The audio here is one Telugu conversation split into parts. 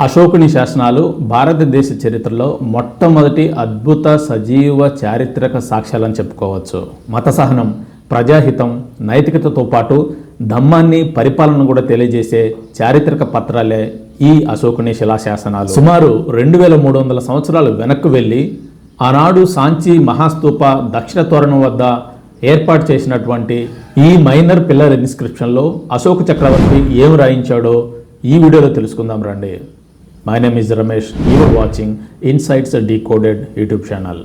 అశోకుని శాసనాలు భారతదేశ చరిత్రలో మొట్టమొదటి అద్భుత సజీవ చారిత్రక సాక్ష్యాలని చెప్పుకోవచ్చు. మత సహనం, ప్రజాహితం, నైతికతతో పాటు ధమ్మాన్ని, పరిపాలన కూడా తెలియజేసే చారిత్రక పత్రాలే ఈ అశోకుని శిలాశాసనాలు. సుమారు 2300 సంవత్సరాలు వెనక్కు వెళ్ళి ఆనాడు సాంచి మహాస్తూప దక్షిణ తోరణం వద్ద ఏర్పాటు చేసినటువంటి ఈ మైనర్ పిల్లర్ ఇన్స్క్రిప్షన్లో అశోక చక్రవర్తి ఏం రాయించాడో ఈ వీడియోలో తెలుసుకుందాం రండి. My name is Ramesh. You are watching Insights Decoded YouTube channel.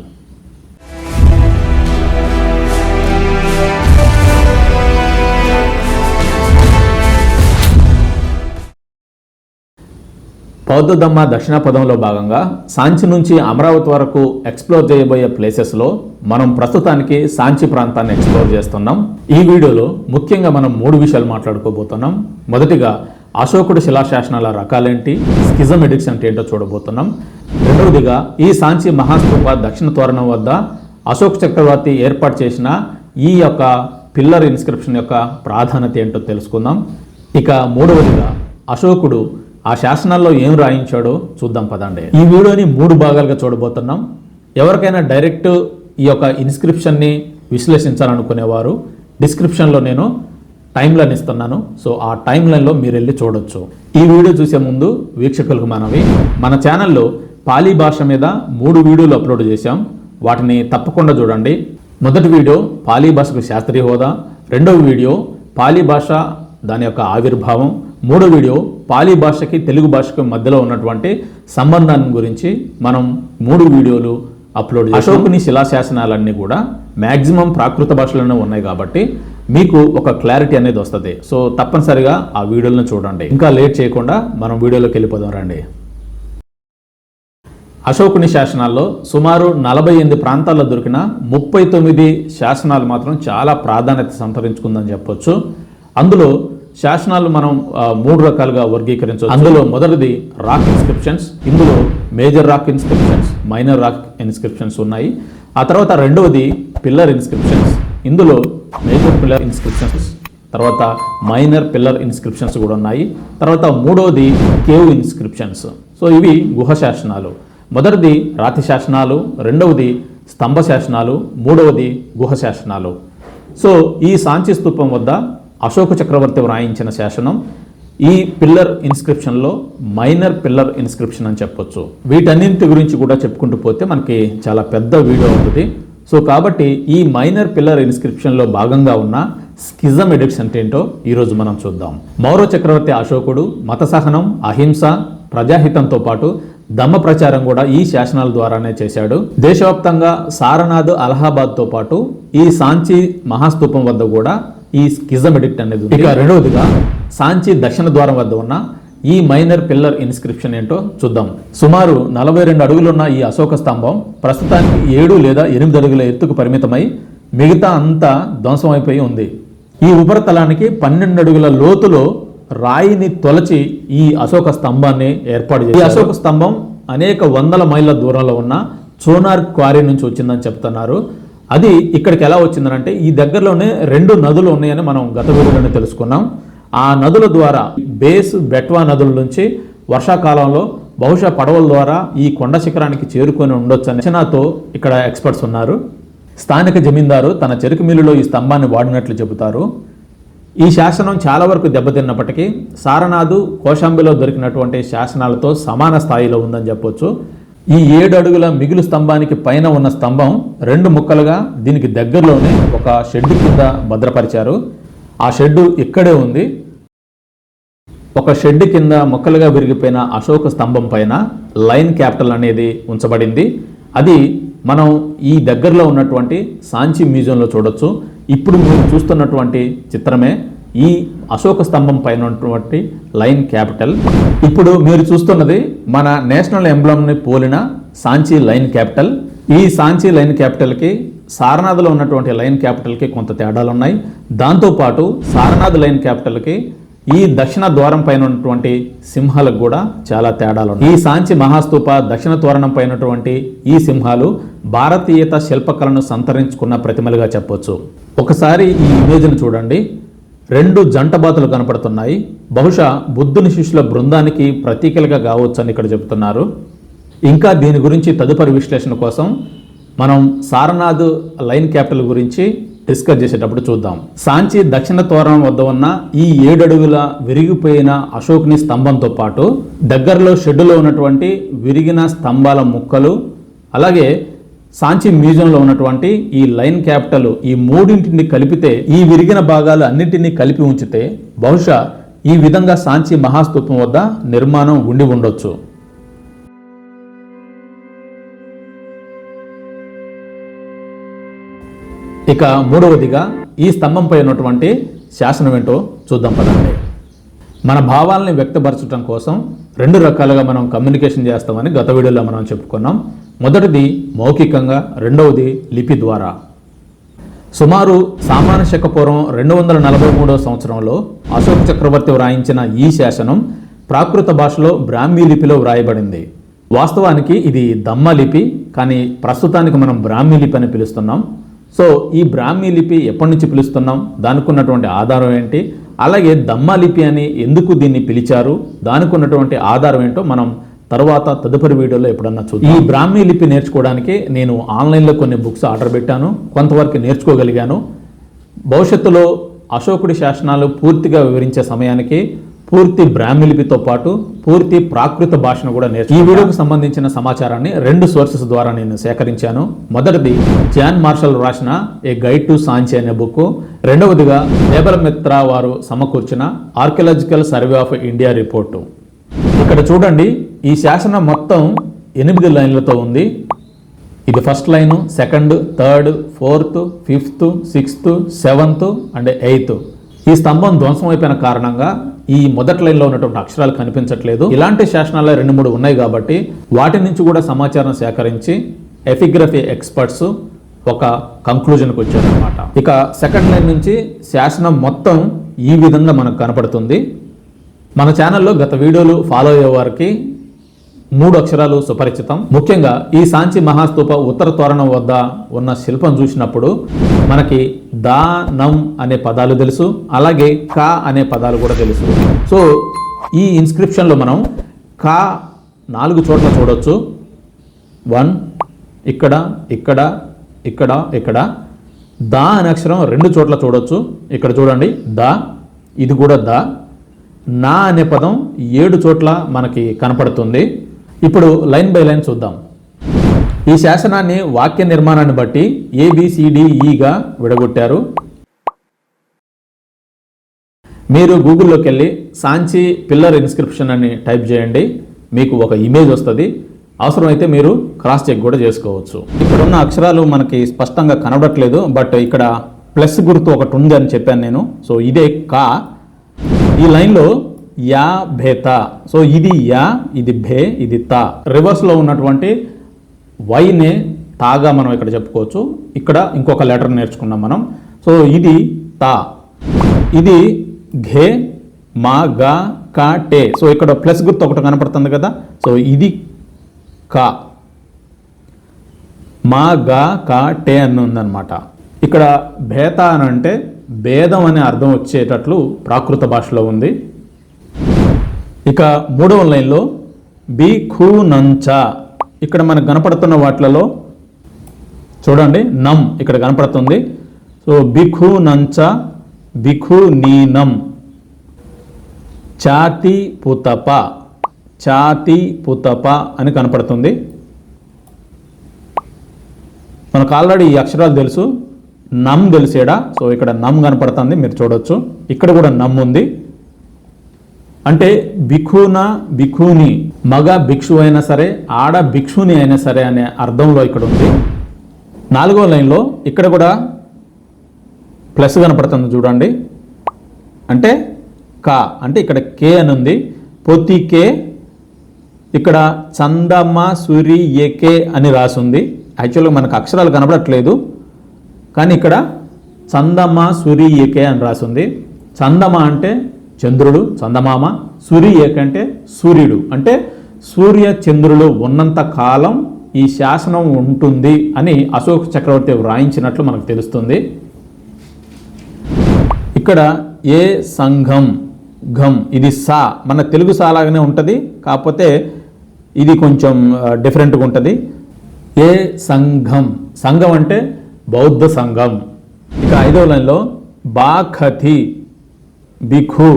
బౌద్ధధమ్మ దక్షిణ పదంలో భాగంగా సాంచి నుంచి అమరావతి వరకు ఎక్స్ప్లోర్ చేయబోయే ప్లేసెస్లో మనం ప్రస్తుతానికి సాంచి ప్రాంతాన్ని ఎక్స్ప్లోర్ చేస్తున్నాం. ఈ వీడియోలో ముఖ్యంగా మనం 3 విషయాలు మాట్లాడుకోబోతున్నాం. మొదటిగా అశోకుడు శిలాశాసనాల రకాలేంటి, స్కిజం ఎడిక్స్ అంటే ఏంటో చూడబోతున్నాం. రెండవదిగా ఈ సాంచి మహాస్తూప దక్షిణ తోరణం వద్ద అశోక్ చక్రవర్తి ఏర్పాటు చేసిన ఈ యొక్క పిల్లర్ ఇన్స్క్రిప్షన్ యొక్క ప్రాధాన్యత ఏంటో తెలుసుకుందాం. ఇక మూడవదిగా అశోకుడు ఆ శాసనాల్లో ఏం రాయించాడో చూద్దాం పదండి. ఈ వీడియోని 3 భాగాలుగా చూడబోతున్నాం. ఎవరికైనా డైరెక్ట్ ఈ యొక్క ఇన్స్క్రిప్షన్ని విశ్లేషించాలనుకునేవారు డిస్క్రిప్షన్లో నేను టైమ్ లైన్ ఇస్తున్నాను. సో ఆ టైమ్ లైన్లో మీరు వెళ్ళి చూడొచ్చు. ఈ వీడియో చూసే ముందు వీక్షకులకు మనవి, మన ఛానల్లో పాలీ భాష మీద 3 వీడియోలు అప్లోడ్ చేశాం. వాటిని తప్పకుండా చూడండి. మొదటి వీడియో పాలీ భాషకు శాస్త్రీయ హోదా, రెండవ వీడియో పాలీ భాష దాని యొక్క ఆవిర్భావం, మూడో వీడియో పాలీ భాషకి తెలుగు భాషకు మధ్యలో ఉన్నటువంటి సంబంధాన్ని గురించి మనం 3 వీడియోలు అప్లోడ్ చేశాం. అశోకుని శిలాశాసనాలన్నీ కూడా మ్యాక్సిమం ప్రాకృత భాషలోనే ఉన్నాయి కాబట్టి మీకు ఒక క్లారిటీ అనేది వస్తుంది. సో తప్పనిసరిగా ఆ వీడియోలను చూడండి. ఇంకా లేట్ చేయకుండా మనం వీడియోలోకి వెళ్ళిపోదాం రండి. అశోకుని శాసనాల్లో సుమారు 48 ప్రాంతాల్లో దొరికిన 39 శాసనాలు మాత్రం చాలా ప్రాధాన్యత సంతరించుకుందని చెప్పొచ్చు. అందులో శాసనాలు మనం 3 రకాలుగా వర్గీకరించవచ్చు. అందులో మొదటిది రాక్ ఇన్స్క్రిప్షన్స్. ఇందులో major rock inscriptions, minor rock inscriptions ఉన్నాయి. ఆ తర్వాత రెండవది పిల్లర్ ఇన్స్క్రిప్షన్స్. ఇందులో మేజర్ పిల్లర్ ఇన్స్క్రిప్షన్స్, తర్వాత మైనర్ పిల్లర్ ఇన్స్క్రిప్షన్స్ కూడా ఉన్నాయి. తర్వాత మూడవది కేవ్ ఇన్స్క్రిప్షన్స్. సో ఇవి గుహ శాసనాలు. మొదటిది రాతి శాసనాలు, రెండవది స్తంభ శాసనాలు, మూడవది గుహ శాసనాలు. సో ఈ సాంచి స్తూపం వద్ద అశోక చక్రవర్తి వ్రాయించిన శాసనం ఈ పిల్లర్ ఇన్స్క్రిప్షన్లో మైనర్ పిల్లర్ ఇన్స్క్రిప్షన్ అని చెప్పొచ్చు. వీటన్నింటి గురించి కూడా చెప్పుకుంటూ పోతే మనకి చాలా పెద్ద వీడియో ఉంటుంది. సో కాబట్టి ఈ మైనర్ పిల్లర్ ఇన్స్క్రిప్షన్లో భాగంగా ఉన్న స్కిజం ఎడిక్స్ అంటే ఏంటో ఈరోజు మనం చూద్దాం. మౌర్య చక్రవర్తి అశోకుడు మత సహనం, అహింస, ప్రజాహితంతో పాటు ధమ్మ ప్రచారం కూడా ఈ శాసనాల ద్వారానే చేశాడు. దేశవ్యాప్తంగా సారనాథ్, అలహాబాద్తో పాటు ఈ సాంచి మహాస్తూపం వద్ద కూడా ఈ స్కిజం ఎడిక్ట్ అనేది. ఇక రెండవదిగా సాంచి దక్షిణ ద్వారం వద్ద ఉన్న ఈ మైనర్ పిల్లర్ ఇన్స్క్రిప్షన్ ఏంటో చూద్దాం. సుమారు 42 అడుగులున్న ఈ అశోక స్తంభం ప్రస్తుతానికి 7 లేదా 8 అడుగుల ఎత్తుకు పరిమితమై మిగతా అంతా ధ్వంసం అయిపోయి ఉంది. ఈ ఉపరితలానికి 12 అడుగుల లోతులో రాయిని తొలచి ఈ అశోక స్తంభాన్ని ఏర్పాటు చేశారు. ఈ అశోక స్తంభం అనేక వందల మైళ్ళ దూరంలో ఉన్న చోనార్ క్వారీ నుంచి వచ్చిందని చెప్తున్నారు. అది ఇక్కడికి ఎలా వచ్చిందంటే ఈ దగ్గరలోనే 2 నదులు ఉన్నాయని మనం గత వీడియోలోనే తెలుసుకున్నాం. ఆ నదుల ద్వారా బేస్, బెట్వా నదుల నుంచి వర్షాకాలంలో బహుశా పడవల ద్వారా ఈ కొండ శిఖరానికి చేరుకొని ఉండొచ్చు అనే అంచనాతో ఇక్కడ ఎక్స్పర్ట్స్ ఉన్నారు. స్థానిక జమీందారు తన చెరుకు మిల్లులో ఈ స్తంభాన్ని వాడినట్లు చెబుతారు. ఈ శాసనం చాలా వరకు దెబ్బతిన్నప్పటికీ సారనాథ్, కోశాంబిలో దొరికినటువంటి శాసనాలతో సమాన స్థాయిలో ఉందని చెప్పొచ్చు. ఈ 7 అడుగుల మిగులు స్తంభానికి పైన ఉన్న స్తంభం 2 ముక్కలుగా దీనికి దగ్గరలోనే ఒక షెడ్ కింద భద్రపరిచారు. ఆ షెడ్ ఇక్కడే ఉంది. ఒక షెడ్ కింద ముక్కలుగా విరిగిపోయిన అశోక స్తంభం పైన లైన్ క్యాపిటల్ అనేది ఉంచబడింది. అది మనం ఈ దగ్గరలో ఉన్నటువంటి సాంచి మ్యూజియంలో చూడొచ్చు. ఇప్పుడు మీరు చూస్తున్నటువంటి చిత్రమే ఈ అశోక స్తంభం పైన ఉన్నటువంటి లైన్ క్యాపిటల్. ఇప్పుడు మీరు చూస్తున్నది మన నేషనల్ ఎంబ్లమ్ని పోలిన సాంచి లైన్ క్యాపిటల్. ఈ సాంచి లైన్ క్యాపిటల్కి సారనాథ్లో ఉన్నటువంటి లైన్ క్యాపిటల్కి కొంత తేడాలు ఉన్నాయి. దాంతోపాటు సారనాథ్ లైన్ క్యాపిటల్కి ఈ దక్షిణ ద్వారం పైన ఉన్నటువంటి సింహాలకు కూడా చాలా తేడాలు ఉన్నాయి. ఈ సాంచి మహాస్తూప దక్షిణ తోరణం పైనటువంటి ఈ సింహాలు భారతీయత శిల్పకళను సంతరించుకున్న ప్రతిమలుగా చెప్పొచ్చు. ఒకసారి ఈ ఇమేజ్ను చూడండి. 2 జంటబాతులు కనపడుతున్నాయి. బహుశా బుద్ధుని శిష్యుల బృందానికి ప్రతీకలుగా కావచ్చని ఇక్కడ చెబుతున్నారు. ఇంకా దీని గురించి తదుపరి విశ్లేషణ కోసం మనం సారనాథ్ లైన్ క్యాపిటల్ గురించి డిస్కస్ చేసేటప్పుడు చూద్దాం. సాంచి దక్షిణ తోరణం వద్ద ఉన్న ఈ 7 అడుగుల విరిగిపోయిన అశోకుని స్తంభంతో పాటు దగ్గరలో షెడ్డులో ఉన్నటువంటి విరిగిన స్తంభాల ముక్కలు, అలాగే సాంచి మ్యూజియంలో ఉన్నటువంటి ఈ లైన్ క్యాపిటల్, ఈ మూడింటిని కలిపితే, ఈ విరిగిన భాగాలు అన్నింటినీ కలిపి ఉంచితే బహుశా ఈ విధంగా సాంచి మహాస్తూపం వద్ద నిర్మాణం ఉండి ఉండొచ్చు. ఇక మూడవదిగా ఈ స్తంభంపై ఉన్నటువంటి శాసనం ఏంటో చూద్దాం పదండి. మన భావాలని వ్యక్తపరచడం కోసం 2 రకాలుగా మనం కమ్యూనికేషన్ చేస్తామని గత వీడియోలో మనం చెప్పుకున్నాం. మొదటిది మౌఖికంగా, రెండవది లిపి ద్వారా. సుమారు సామాన్య శక పూర్వం 243వ సంవత్సరంలో అశోక చక్రవర్తి వ్రాయించిన ఈ శాసనం ప్రాకృత భాషలో బ్రాహ్మీ లిపిలో వ్రాయబడింది. వాస్తవానికి ఇది దమ్మ లిపి, కానీ ప్రస్తుతానికి మనం బ్రాహ్మీ లిపి అని పిలుస్తున్నాం. సో ఈ బ్రాహ్మీ లిపి ఎప్పటి నుంచి పిలుస్తున్నాం, దానికి ఉన్నటువంటి ఆధారం ఏంటి, అలాగే దమ్మా లిపి అని ఎందుకు దీన్ని పిలిచారు, దానికి ఉన్నటువంటి ఆధారం ఏంటో మనం తర్వాత తదుపరి వీడియోలో ఎప్పుడన్నా చూద్దాం. ఈ బ్రాహ్మీ లిపి నేర్చుకోవడానికి నేను ఆన్లైన్లో కొన్ని బుక్స్ ఆర్డర్ పెట్టాను, కొంతవరకు నేర్చుకోగలిగాను. భవిష్యత్తులో అశోకుడి శాసనాలు పూర్తిగా వివరించే సమయానికి పూర్తి బ్రాహ్మీ లిపితో పాటు పూర్తి ప్రాకృత భాషను కూడా ఈ వీడియోకి సంబంధించిన సమాచారాన్ని 2 సోర్సెస్ ద్వారా నేను సేకరించాను. మొదటిది జాన్ మార్షల్ రాసిన ఏ గైడ్ టు సాంచి అనే బుక్, రెండవదిగా లేబర్ మిత్రా వారు సమకూర్చిన archaeological survey of India report. ఇక్కడ చూడండి, ఈ శాసనం మొత్తం 8 లైన్లతో ఉంది. ఇది first line, second, third, fourth, fifth, sixth, 7th and 8th. ఈ స్తంభం ధ్వంసం అయిపోయిన కారణంగా ఈ మొదటి లైన్లో ఉన్నటువంటి అక్షరాలు కనిపించట్లేదు. ఇలాంటి శాసనాలు 2-3 ఉన్నాయి కాబట్టి వాటి నుంచి కూడా సమాచారం సేకరించి ఎపిగ్రఫీ ఎక్స్పర్ట్స్ ఒక కంక్లూజన్కి వచ్చారనమాట. ఇక సెకండ్ లైన్ నుంచి శాసనం మొత్తం ఈ విధంగా మనకు కనపడుతుంది. మన ఛానల్లో గత వీడియోలు ఫాలో అయ్యే వారికి 3 అక్షరాలు సుపరిచితం. ముఖ్యంగా ఈ సాంచి మహాస్తూప ఉత్తర తోరణం వద్ద ఉన్న శిల్పం చూసినప్పుడు మనకి దా, నం అనే పదాలు తెలుసు, అలాగే కా అనే పదాలు కూడా తెలుసు. సో ఈ ఇన్స్క్రిప్షన్లో మనం కా 4 చోట్ల చూడొచ్చు. 1 ఇక్కడ, ఇక్కడ, ఇక్కడ, ఇక్కడ. దా అనే అక్షరం 2 చోట్ల చూడొచ్చు. ఇక్కడ చూడండి దా, ఇది కూడా దా. నా అనే పదం 7 చోట్ల మనకి కనపడుతుంది. ఇప్పుడు లైన్ బై లైన్ చూద్దాం. ఈ శాసనాన్ని వాక్య నిర్మాణాన్ని బట్టి ABCDEగా విడగొట్టారు. మీరు గూగుల్లోకి వెళ్ళి సాంచి పిల్లర్ ఇన్స్క్రిప్షన్ అని టైప్ చేయండి, మీకు ఒక ఇమేజ్ వస్తుంది. అవసరమైతే మీరు క్రాస్ చెక్ కూడా చేసుకోవచ్చు. ఇక్కడున్న అక్షరాలు మనకి స్పష్టంగా కనబడట్లేదు, బట్ ఇక్కడ ప్లస్ గుర్తు ఒకటి ఉంది అని చెప్పాను నేను. సో ఇదే కా. ఈ లైన్లో యా, భేతా. సో ఇది యా, ఇది భే, ఇది తా. రివర్స్లో ఉన్నటువంటి వైనే తాగా మనం ఇక్కడ చెప్పుకోవచ్చు. ఇక్కడ ఇంకొక లెటర్ నేర్చుకున్నాం మనం. సో ఇది తా, ఇది ఘే, మా, గా, కా, టే. సో ఇక్కడ ప్లస్ గుర్తు ఒకటి కనపడుతుంది కదా. సో ఇది కా, మా, గా, కా, టే అని ఉందన్నమాట. ఇక్కడ భేత అని అంటే భేదం అనే అర్థం వచ్చేటట్లు ప్రాకృత భాషలో ఉంది. ఇక 3వ లైన్లో బిఖునంచ. ఇక్కడ మనకు కనపడుతున్న వాటిలలో చూడండి నం ఇక్కడ కనపడుతుంది. సో బిఖునంచ, బిఖునీనం, ఛాతి పుతప, ఛాతి పుతప అని కనపడుతుంది. మనకు ఆల్రెడీ ఈ అక్షరాలు తెలుసు. నం తెలిసేడా. సో ఇక్కడ నం కనపడుతుంది, మీరు చూడొచ్చు. ఇక్కడ కూడా నం ఉంది. అంటే భిక్షున, భిక్షుని, మగ భిక్షు అయినా సరే, ఆడ భిక్షుని అయినా సరే అనే అర్థంలో ఇక్కడ ఉంది. 4వ లైన్లో ఇక్కడ కూడా ప్లస్ కనపడుతుంది చూడండి. అంటే కా, అంటే ఇక్కడ కే అని ఉంది. పొతికే, ఇక్కడ చందమ సూరి ఏకే అని రాసింది. యాక్చువల్గా మనకు అక్షరాలు కనపడట్లేదు, కానీ ఇక్కడ చందమ సూరి ఏకే అని రాసింది. చందమ అంటే చంద్రుడు, చందమామ. సూరి ఏకంటే సూర్యుడు. అంటే సూర్య చంద్రులు ఉన్నంత కాలం ఈ శాసనం ఉంటుంది అని అశోక్ చక్రవర్తి వ్రాయించినట్లు మనకు తెలుస్తుంది. ఇక ఇక్కడ ఏ సంఘం ఘం ఇది సా మన తెలుగు సా లాగానే ఉంటుంది, కాకపోతే ఇది కొంచెం డిఫరెంట్గా ఉంటుంది. ఏ సంఘం, సంఘం అంటే బౌద్ధ సంఘం. ఇక 5వ లైన్లో బాఖతి భిక్షు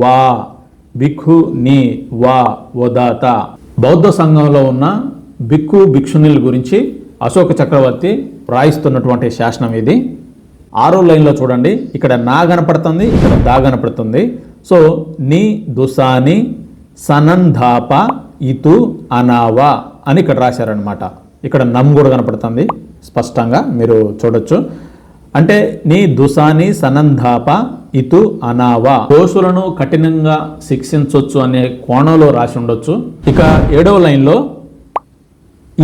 వా భిక్షు ని వా వదాత. బౌద్ధ సంఘంలో ఉన్న భిక్షు భిక్షునిల గురించి అశోక చక్రవర్తి రాయిస్తున్నటువంటి శాసనం ఇది. 6వ లైన్లో చూడండి, ఇక్కడ నా కనపడుతుంది, ఇక్కడ దా కనపడుతుంది. సో ని దుసాని సనంధాప ఇతు అనావా అని ఇక్కడ రాశారనమాట. ఇక్కడ నమ్ కూడా కనపడుతుంది స్పష్టంగా మీరు చూడొచ్చు. అంటే నీ దుసాని సనంధాప ఇతు అనావా, దోషులను కఠినంగా శిక్షించవచ్చు అనే కోణంలో రాసి ఉండొచ్చు. ఇక 7వ లైన్లో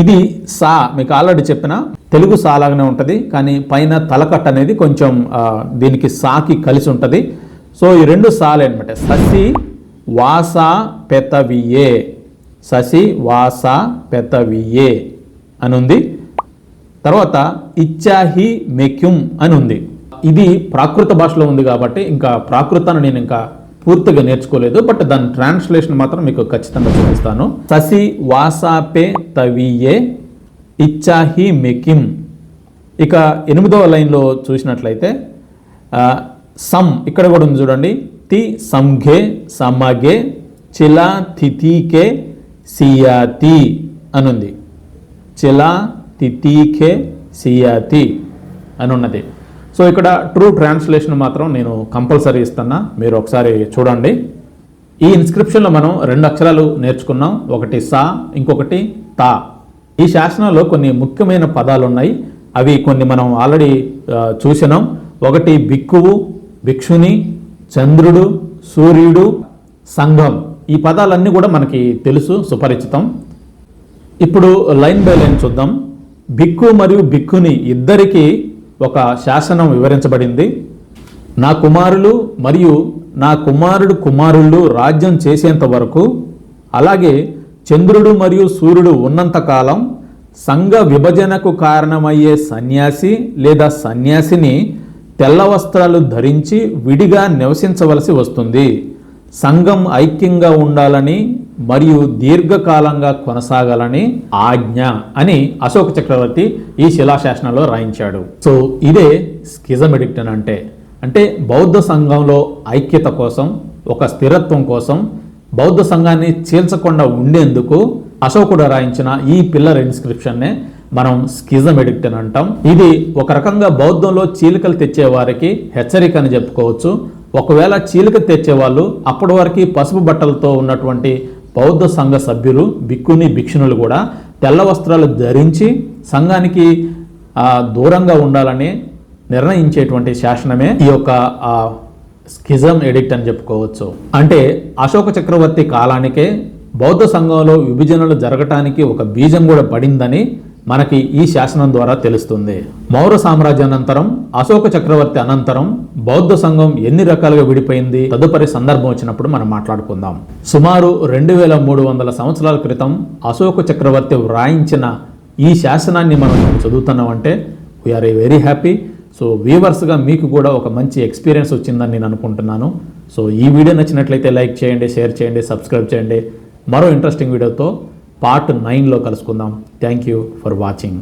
ఇది సా, మీకు ఆల్రెడీ చెప్పిన తెలుగు సా లాగానే ఉంటుంది, కానీ పైన తలకట్ట అనేది కొంచెం దీనికి సాకి కలిసి ఉంటుంది. సో ఈ 2 సాలే అనమాట. ససి వాసా పెతవియే, ససి వాసా పెతవియే అని ఉంది. తర్వాత ఇచ్చాహి మెక్యుమ్ అని ఉంది. ఇది ప్రాకృత భాషలో ఉంది కాబట్టి ఇంకా ప్రాకృతాన్ని నేను ఇంకా పూర్తిగా నేర్చుకోలేదు, బట్ దాని ట్రాన్స్లేషన్ మాత్రం మీకు ఖచ్చితంగా చూపిస్తాను. ససి వాసాపే తవియే ఇచ్చాహి మెకిమ్. ఇక 8వ లైన్లో చూసినట్లయితే సమ్ ఇక్కడ కూడా ఉంది చూడండి. తి సంఘే సమగే చిలా తిథికే సియాతి అని ఉంది. చిలా తిథికే సియాతి అని ఉన్నది. సో ఇక్కడ ట్రూ ట్రాన్స్లేషన్ మాత్రం నేను కంపల్సరీ ఇస్తున్నా, మీరు ఒకసారి చూడండి. ఈ ఇన్స్క్రిప్షన్లో మనం 2 అక్షరాలు నేర్చుకున్నాం, ఒకటి సా, ఇంకొకటి తా. ఈ శాసనంలో కొన్ని ముఖ్యమైన పదాలు ఉన్నాయి, అవి కొన్ని మనం ఆల్రెడీ చూసినాం. ఒకటి భిక్కువు, భిక్షుని, చంద్రుడు, సూర్యుడు, సంఘం. ఈ పదాలన్నీ కూడా మనకి తెలుసు, సుపరిచితం. ఇప్పుడు లైన్ బై లైన్ చూద్దాం. భిక్కు మరియు భిక్కుని ఇద్దరికీ ఒక శాసనం వివరించబడింది. నా కుమారులు మరియు నా కుమారుడు కుమారుళ్ళు రాజ్యం చేసేంత వరకు, అలాగే చంద్రుడు మరియు సూర్యుడు ఉన్నంతకాలం సంఘ విభజనకు కారణమయ్యే సన్యాసి లేదా సన్యాసిని తెల్ల వస్త్రాలు ధరించి విడిగా నివసించవలసి వస్తుంది. సంఘం ఐక్యంగా ఉండాలని మరియు దీర్ఘకాలంగా కొనసాగాలని ఆజ్ఞ అని అశోక చక్రవర్తి ఈ శిలాశాసనంలో రాయించాడు. సో ఇదే స్కిజం ఎడిక్ట్ అంటే బౌద్ధ సంఘంలో ఐక్యత కోసం, ఒక స్థిరత్వం కోసం, బౌద్ధ సంఘాన్ని చీల్చకుండా ఉండేందుకు అశోకుడు రాయించిన ఈ పిల్లర్ ఇన్స్క్రిప్షన్నే మనం స్కిజం ఎడిక్ట్ అని అంటాం. ఇది ఒక రకంగా బౌద్ధంలో చీలికలు తెచ్చే వారికి హెచ్చరిక అని చెప్పుకోవచ్చు. ఒకవేళ చీలిక తెచ్చేవాళ్ళు అప్పటి వరకు పసుపు బట్టలతో ఉన్నటువంటి బౌద్ధ సంఘ సభ్యులు, భిక్కుని, భిక్షునులు కూడా తెల్ల వస్త్రాలు ధరించి సంఘానికి దూరంగా ఉండాలని నిర్ణయించేటువంటి శాసనమే ఈ యొక్క స్కిజం ఎడిక్ట్ అని చెప్పుకోవచ్చు. అంటే అశోక చక్రవర్తి కాలానికే బౌద్ధ సంఘంలో విభజనలు జరగటానికి ఒక బీజం కూడా పడిందని మనకి ఈ శాసనం ద్వారా తెలుస్తుంది. మౌర్య సామ్రాజ్యానంతరం, అశోక చక్రవర్తి అనంతరం బౌద్ధ సంఘం ఎన్ని రకాలుగా విడిపోయింది తదుపరి సందర్భం వచ్చినప్పుడు మనం మాట్లాడుకుందాం. సుమారు 2300 సంవత్సరాల క్రితం అశోక చక్రవర్తి వ్రాయించిన ఈ శాసనాన్ని మనం చదువుతున్నామంటే వీఆర్ వెరీ హ్యాపీ. సో వ్యూవర్స్గా మీకు కూడా ఒక మంచి ఎక్స్పీరియన్స్ వచ్చిందని నేను అనుకుంటున్నాను. సో ఈ వీడియో నచ్చినట్లయితే లైక్ చేయండి, షేర్ చేయండి, సబ్స్క్రైబ్ చేయండి. మరో ఇంట్రెస్టింగ్ వీడియోతో పార్ట్ 9లో కలుసుకుందాం. Thank you for watching.